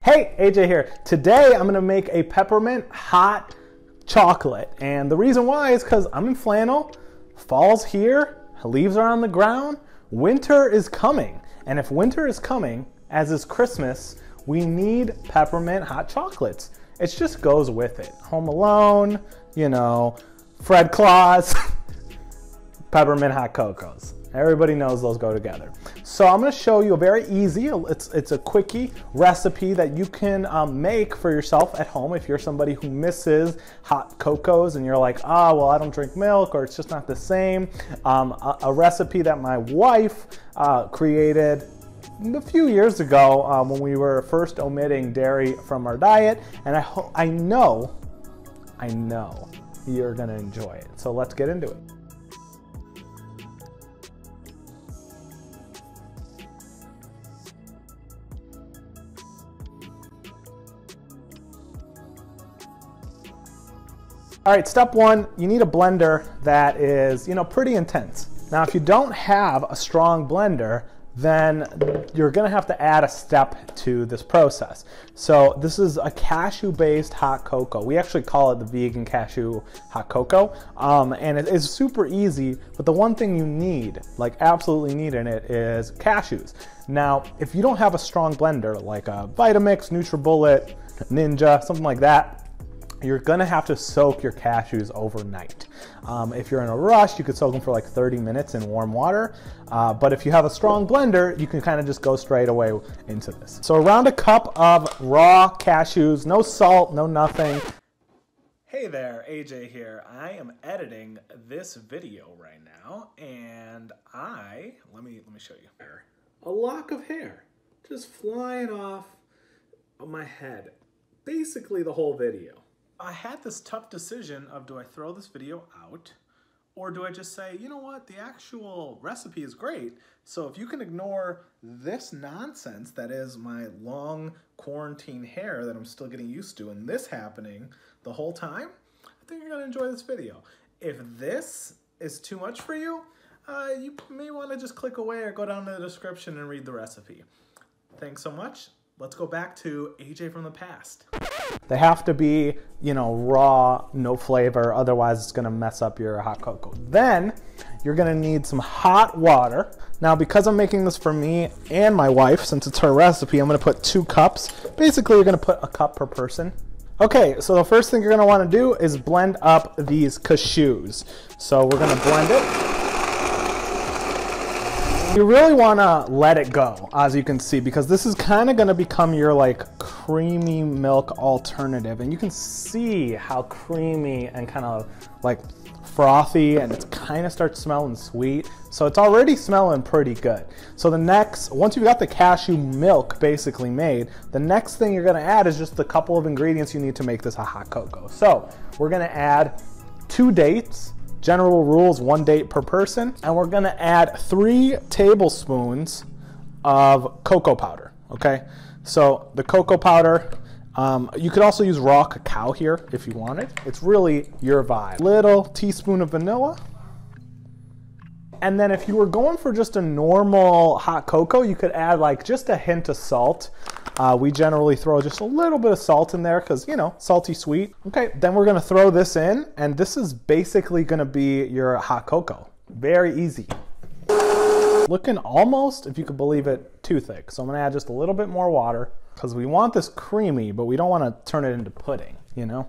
Hey, AJ here. Today I'm gonna make a peppermint hot chocolate. And the reason why is because I'm in flannel, fall's here, leaves are on the ground, winter is coming. And if winter is coming, as is Christmas, we need peppermint hot chocolates. It just goes with it. Home Alone, you know, Fred Claus, peppermint hot cocos. Everybody knows those go together. So I'm gonna show you a very easy, it's a quickie recipe that you can make for yourself at home if you're somebody who misses hot cocos and you're like, ah, well, I don't drink milk or it's just not the same. A recipe that my wife created a few years ago when we were first omitting dairy from our diet, and I know you're gonna enjoy it. So let's get into it. All right, step one, you need a blender that is, pretty intense. Now, if you don't have a strong blender, then you're gonna have to add a step to this process. So this is a cashew-based hot cocoa. We actually call it the vegan cashew hot cocoa. And it is super easy, but the one thing you need, like absolutely need in it, is cashews. Now, if you don't have a strong blender, like a Vitamix, NutriBullet, Ninja, something like that, you're gonna have to soak your cashews overnight. If you're in a rush, you could soak them for like 30 minutes in warm water. But if you have a strong blender, you can kind of just go straight away into this. So around a cup of raw cashews, no salt, no nothing. Hey there, AJ here. I am editing this video right now, and let me show you. A lock of hair just flying off of my head. Basically the whole video. I had this tough decision of, do I throw this video out or do I just say, you know what, the actual recipe is great, so if you can ignore this nonsense that is my long quarantine hair that I'm still getting used to and this happening the whole time, I think you're gonna enjoy this video. If this is too much for you, you may wanna just click away or go down to the description and read the recipe. Thanks so much. Let's go back to AJ from the past. They have to be, raw, no flavor, otherwise it's gonna mess up your hot cocoa. Then you're gonna need some hot water. Now, because I'm making this for me and my wife, since it's her recipe, I'm gonna put 2 cups. Basically, you're gonna put a cup per person. Okay, so the first thing you're gonna wanna do is blend up these cashews. So we're gonna blend it. You really want to let it go, as you can see, because this is kind of going to become your creamy milk alternative, and you can see how creamy and kind of frothy, and it kind of starts smelling sweet. So it's already smelling pretty good. So once you've got the cashew milk basically made, the next thing you're going to add is just a couple of ingredients you need to make this a hot cocoa. So we're going to add 2 dates. General rules, 1 date per person. And we're gonna add 3 tablespoons of cocoa powder, okay? So the cocoa powder, you could also use raw cacao here if you wanted. It's really your vibe. Little teaspoon of vanilla. And then if you were going for just a normal hot cocoa, you could add just a hint of salt. We generally throw just a little bit of salt in there because, salty sweet. Okay, then we're gonna throw this in, and this is basically gonna be your hot cocoa. Very easy. Looking almost, if you could believe it, too thick. So I'm gonna add just a little bit more water because we want this creamy, but we don't wanna turn it into pudding, I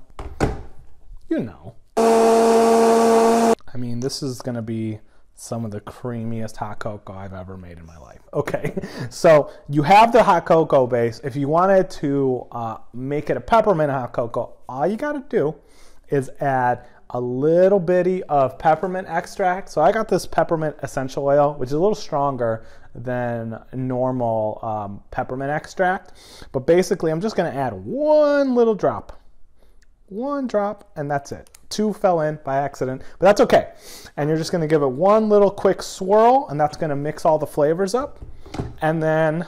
mean, this is gonna be some of the creamiest hot cocoa I've ever made in my life. Okay, so you have the hot cocoa base. If you wanted to make it a peppermint hot cocoa, all you gotta do is add a little bitty of peppermint extract. So I got this Peppermint Essential Oil, which is a little stronger than normal peppermint extract. But basically, I'm just gonna add 1 little drop. 1 drop, and that's it. 2 fell in by accident, but that's okay. And you're just gonna give it 1 little quick swirl, and that's gonna mix all the flavors up. And then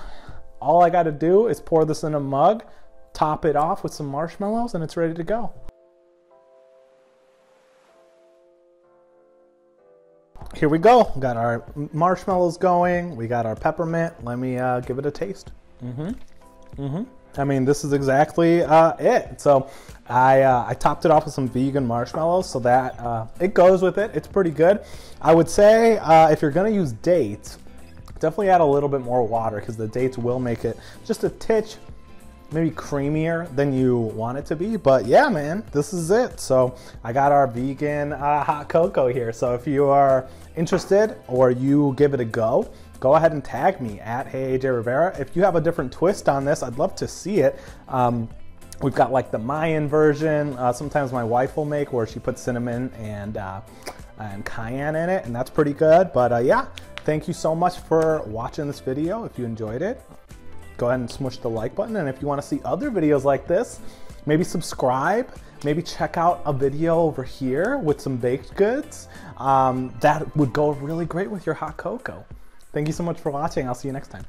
all I gotta do is pour this in a mug, top it off with some marshmallows, and it's ready to go. Here we go. We got our marshmallows going. We got our peppermint. Let me give it a taste. I mean, this is exactly it. So I topped it off with some vegan marshmallows, so that it goes with it. It's pretty good. I would say if you're gonna use dates, definitely add a little bit more water, because the dates will make it just a titch maybe creamier than you want it to be. But yeah, man, this is it. So I got our vegan hot cocoa here. So if you are interested or you give it a go, go ahead and tag me at HeyAJ If you have a different twist on this, I'd love to see it. We've got like the Mayan version. Sometimes my wife will make where she puts cinnamon and cayenne in it, and that's pretty good. But yeah, thank you so much for watching this video. If you enjoyed it, go ahead and smush the like button. And if you want to see other videos like this, maybe subscribe, maybe check out a video over here with some baked goods. That would go really great with your hot cocoa. Thank you so much for watching. I'll see you next time.